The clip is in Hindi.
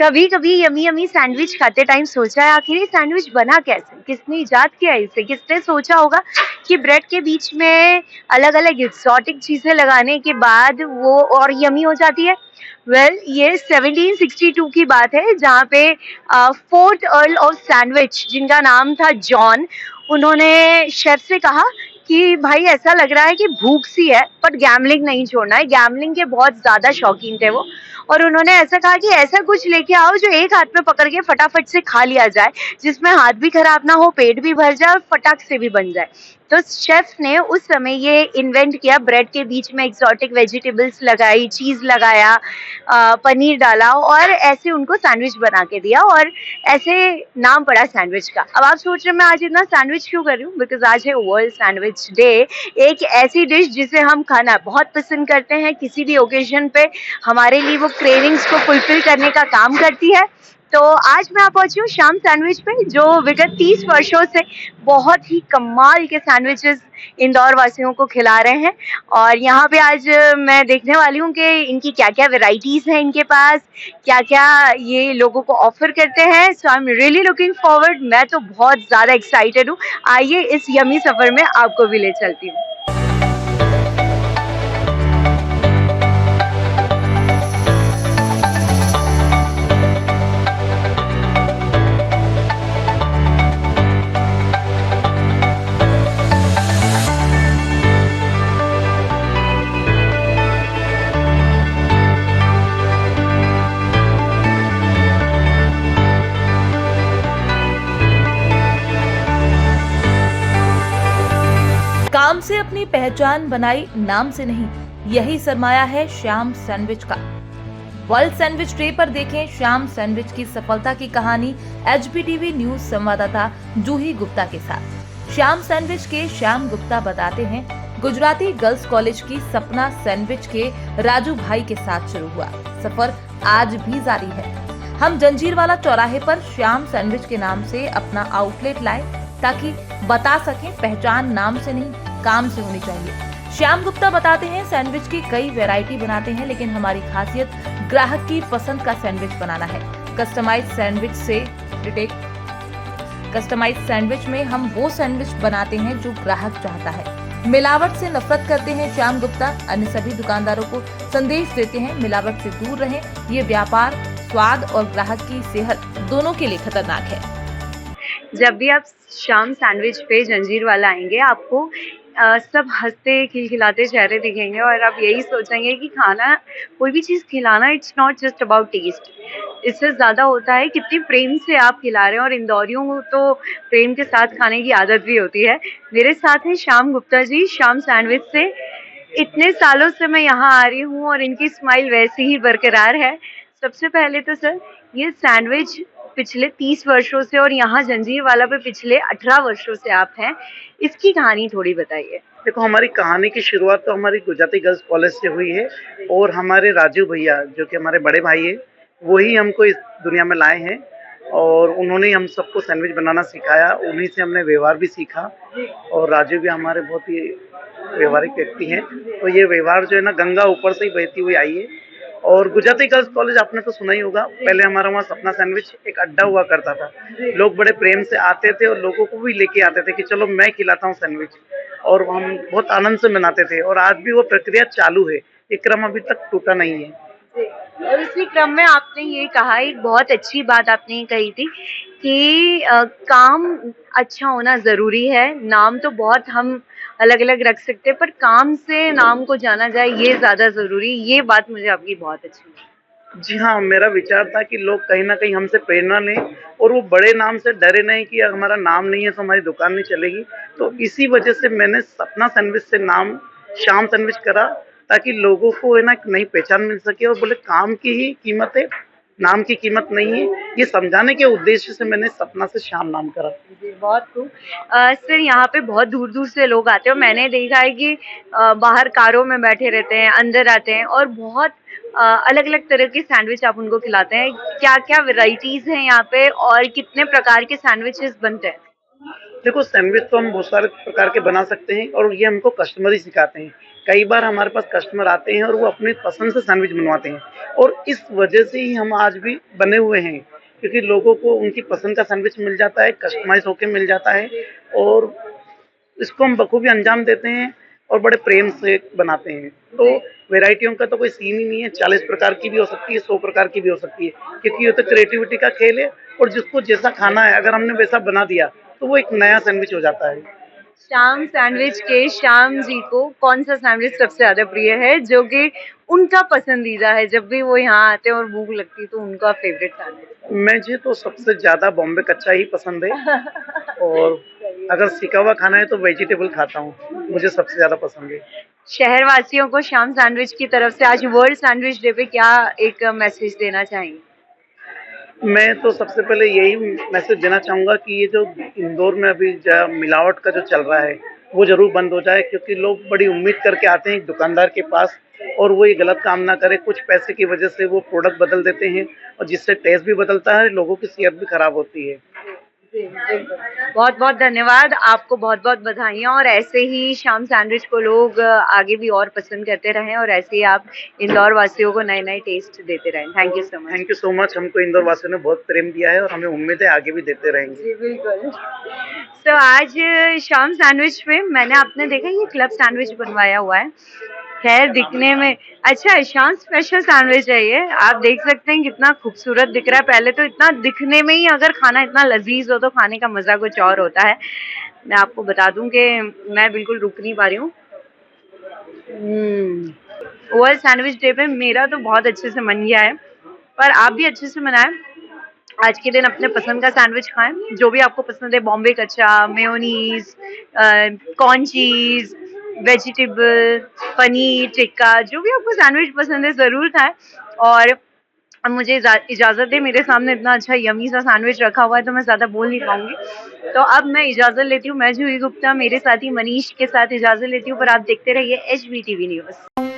कभी कभी यमी यमी सैंडविच खाते टाइम सोचा है आखिर ये सैंडविच बना कैसे, किसने इजाद किया है इसे, किसने सोचा होगा कि ब्रेड के बीच में अलग अलग एक्सोटिक चीजें लगाने के बाद वो और यमी हो जाती है। ये 1762 की बात है जहाँ पे फोर्थ अर्ल ऑफ सैंडविच जिनका नाम था जॉन, उन्होंने शेफ से कहा कि भाई ऐसा लग रहा है कि भूख सी है पर गैमलिंग नहीं छोड़ना है। गैमलिंग के बहुत ज्यादा शौकीन थे वो, और उन्होंने ऐसा कहा कि ऐसा कुछ लेके आओ जो एक हाथ में पकड़ के फटाफट से खा लिया जाए, जिसमें हाथ भी खराब ना हो, पेट भी भर जाए और फटाक से भी बन जाए। तो शेफ ने उस समय ये इन्वेंट किया, ब्रेड के बीच में एक्सोटिक वेजिटेबल्स लगाई, चीज लगाया, पनीर डाला और ऐसे उनको सैंडविच बना के दिया और ऐसे नाम पड़ा सैंडविच का। अब आप सोच रहे हैं मैं आज इतना सैंडविच क्यों कर रही हूँ, बिकॉज आज है वर्ल्ड सैंडविच डे। एक ऐसी डिश जिसे हम खाना बहुत पसंद करते हैं, किसी भी ओकेजन पे हमारे लिए वो क्रेविंग्स को फुलफिल करने का काम करती है। तो आज मैं आप पहुंची हूँ शाम सैंडविच पे, जो विगत 30 वर्षों से बहुत ही कमाल के सैंडविचेस इंदौर वासियों को खिला रहे हैं। और यहाँ पे आज मैं देखने वाली हूँ कि इनकी क्या क्या वेराइटीज हैं, इनके पास क्या क्या ये लोगों को ऑफर करते हैं। So I am really looking forward, मैं तो बहुत ज्यादा एक्साइटेड हूँ। आइए इस यमी सफर में आपको भी ले चलती हूँ। काम से अपनी पहचान बनाई, नाम से नहीं। यही सरमाया है श्याम सैंडविच का। वर्ल्ड सैंडविच डे पर देखें श्याम सैंडविच की सफलता की कहानी HBTV न्यूज संवाददाता जूही गुप्ता के साथ। श्याम सैंडविच के श्याम गुप्ता बताते हैं, गुजराती गर्ल्स कॉलेज की सपना सैंडविच के राजू भाई के साथ शुरू हुआ। सफर आज भी जारी है। हम जंजीरवाला चौराहे पर श्याम सैंडविच के नाम से अपना आउटलेट लाए ताकि बता सकें पहचान नाम से नहीं काम से होनी चाहिए। श्याम गुप्ता बताते हैं, सैंडविच की कई वैरायटी बनाते हैं, लेकिन हमारी खासियत ग्राहक की पसंद का सैंडविच बनाना है। कस्टमाइज सैंडविच में हम वो सैंडविच बनाते हैं जो ग्राहक चाहता है। मिलावट से नफरत करते हैं श्याम गुप्ता। अन्य सभी दुकानदारों को संदेश देते हैं, मिलावट से दूर रहें। ये व्यापार स्वाद और ग्राहक की सेहत दोनों के लिए खतरनाक है। जब भी आप शाम सैंडविच पे जंजीर वाला आएंगे, आपको सब हंसते खिलखिलाते चेहरे दिखेंगे और आप यही सोचेंगे कि खाना, कोई भी चीज़ खिलाना, it's not just about taste, इससे ज़्यादा होता है कितनी प्रेम से आप खिला रहे हैं। और इंदौरियों को तो प्रेम के साथ खाने की आदत भी होती है। मेरे साथ हैं श्याम गुप्ता जी, शाम सैंडविच से। इतने सालों से मैं यहाँ आ रही हूँ और इनकी स्माइल वैसी ही बरकरार है। सबसे पहले तो सर, ये सैंडविच पिछले 30 वर्षों से और यहाँ जंजीर वाला पे पिछले 18 वर्षों से आप हैं, इसकी कहानी थोड़ी बताइए। देखो, हमारी कहानी की शुरुआत तो हमारी गुजराती गर्ल्स कॉलेज से हुई है और हमारे राजू भैया जो कि हमारे बड़े भाई है, वही हमको इस दुनिया में लाए हैं और उन्होंने हम सबको सैंडविच बनाना सिखाया। उन्हीं से हमने व्यवहार भी सीखा और राजू भी हमारे बहुत ही व्यवहारिक व्यक्ति हैं। तो ये व्यवहार जो है ना, गंगा ऊपर से ही बहती हुई आई है। और गुजराती गर्ल्स कॉलेज आपने तो सुना ही होगा, पहले हमारा वहाँ सपना सैंडविच एक अड्डा हुआ करता था। लोग बड़े प्रेम से आते थे और लोगों को भी लेके आते थे कि चलो मैं खिलाता हूँ सैंडविच, और हम बहुत आनंद से मनाते थे। और आज भी वो प्रक्रिया चालू है, ये क्रम अभी तक टूटा नहीं है। और इसी क्रम में आपने ये कहा, एक बहुत अच्छी बात आपने ये कही थी कि काम अच्छा होना जरूरी है। नाम तो बहुत हम अलग अलग रख सकते हैं, पर काम से नाम को जाना जाए ये ज्यादा जरूरी। ये बात मुझे आपकी बहुत अच्छी लगी। जी हाँ, मेरा विचार था कि लोग कहीं ना कहीं हमसे प्रेरणा लें और वो बड़े नाम से डरे नहीं कि हमारा नाम नहीं है तो हमारी दुकान नहीं चलेगी। तो इसी वजह से मैंने सपना सैंडविच से नाम शाम सैंडविच करा, ताकि लोगों को है ना एक नई पहचान मिल सके और बोले काम की ही कीमत है, नाम की कीमत नहीं है। ये समझाने के उद्देश्य से मैंने सपना से शाम नाम करा। जी, बहुत खूब। सर, यहाँ पे बहुत दूर दूर से लोग आते हैं और मैंने देखा है कि बाहर कारों में बैठे रहते हैं, अंदर आते हैं और बहुत अलग अलग तरह के सैंडविच आप उनको खिलाते हैं। क्या क्या वेराइटीज हैं यहाँ पे और कितने प्रकार के सैंडविचेस बनते हैं? देखो, सैंडविच तो हम बहुत सारे प्रकार के बना सकते हैं और ये हमको कस्टमर ही सिखाते हैं। कई बार हमारे पास कस्टमर आते हैं और वो अपनी पसंद से सैंडविच बनवाते हैं, और इस वजह से ही हम आज भी बने हुए हैं, क्योंकि लोगों को उनकी पसंद का सैंडविच मिल जाता है, कस्टमाइज़ होके मिल जाता है, और इसको हम बखूबी अंजाम देते हैं और बड़े प्रेम से बनाते हैं। तो वैरायटियों का तो कोई सीन ही नहीं है, 40 प्रकार की भी हो सकती है, 100 प्रकार की भी हो सकती है, क्योंकि ये तो क्रिएटिविटी का खेल है, और जिसको जैसा खाना है अगर हमने वैसा बना दिया तो वो एक नया सैंडविच हो जाता है। श्याम सैंडविच के श्याम जी को कौन सा सैंडविच सबसे ज़्यादा प्रिय है, जो कि उनका पसंदीदा है, जब भी वो यहाँ आते हैं और भूख लगती है तो उनका फेवरेट सैंडविच? मुझे तो सबसे ज़्यादा बॉम्बे कच्चा ही पसंद है, और अगर सिका हुआ खाना है तो वेजिटेबल खाता हूँ, मुझे सबसे ज़्यादा पसंद है। शहर वासियों को श्याम सैंडविच की तरफ से आज वर्ल्ड सैंडविच डे पे क्या एक मैसेज देना चाहेंगे? मैं तो सबसे पहले यही मैसेज देना चाहूँगा कि ये जो इंदौर में अभी मिलावट का जो चल रहा है, वो ज़रूर बंद हो जाए, क्योंकि लोग बड़ी उम्मीद करके आते हैं एक दुकानदार के पास, और वो ये गलत काम ना करे, कुछ पैसे की वजह से वो प्रोडक्ट बदल देते हैं, और जिससे टेस्ट भी बदलता है, लोगों की सेहत भी खराब होती है। बहुत बहुत धन्यवाद, आपको बहुत बहुत बधाइयाँ, और ऐसे ही श्याम सैंडविच को लोग आगे भी और पसंद करते रहें, और ऐसे ही आप इंदौर वासियों को नए नए टेस्ट देते रहें। Thank you so much. Thank you so much, हमको इंदौर वासियों ने बहुत प्रेम दिया है और हमें उम्मीद है आगे भी देते रहेंगे। जी बिल्कुल। तो आज श्याम सैंडविच पे मैंने आपने देखा ये क्लब सैंडविच बनवाया हुआ है। खैर दिखने में अच्छा शाम स्पेशल सैंडविच है ये, आप देख सकते हैं कितना खूबसूरत दिख रहा है। पहले तो इतना दिखने में ही अगर खाना इतना लजीज हो तो खाने का मजा कुछ और होता है। मैं आपको बता दूं कि मैं बिल्कुल रुक नहीं पा रही हूँ। वर्ल्ड सैंडविच डे पे मेरा तो बहुत अच्छे से मन गया है, पर आप भी अच्छे से मनाएं। आज के दिन अपने पसंद का सैंडविच खाएं, जो भी आपको पसंद है, बॉम्बे कच्चा, मेयोनीज, कॉर्न चीज, वेजिटेबल, पनीर टिक्का, जो भी आपको सैंडविच पसंद है ज़रूर खाएं। और अब मुझे इजाज़त दें, मेरे सामने इतना अच्छा यमी सा सैंडविच रखा हुआ है तो मैं ज़्यादा बोल नहीं पाऊंगी, तो अब मैं इजाज़त लेती हूँ। मैं जूही गुप्ता मेरे साथी मनीष के साथ इजाज़त लेती हूँ, पर आप देखते रहिए HBTV न्यूज़।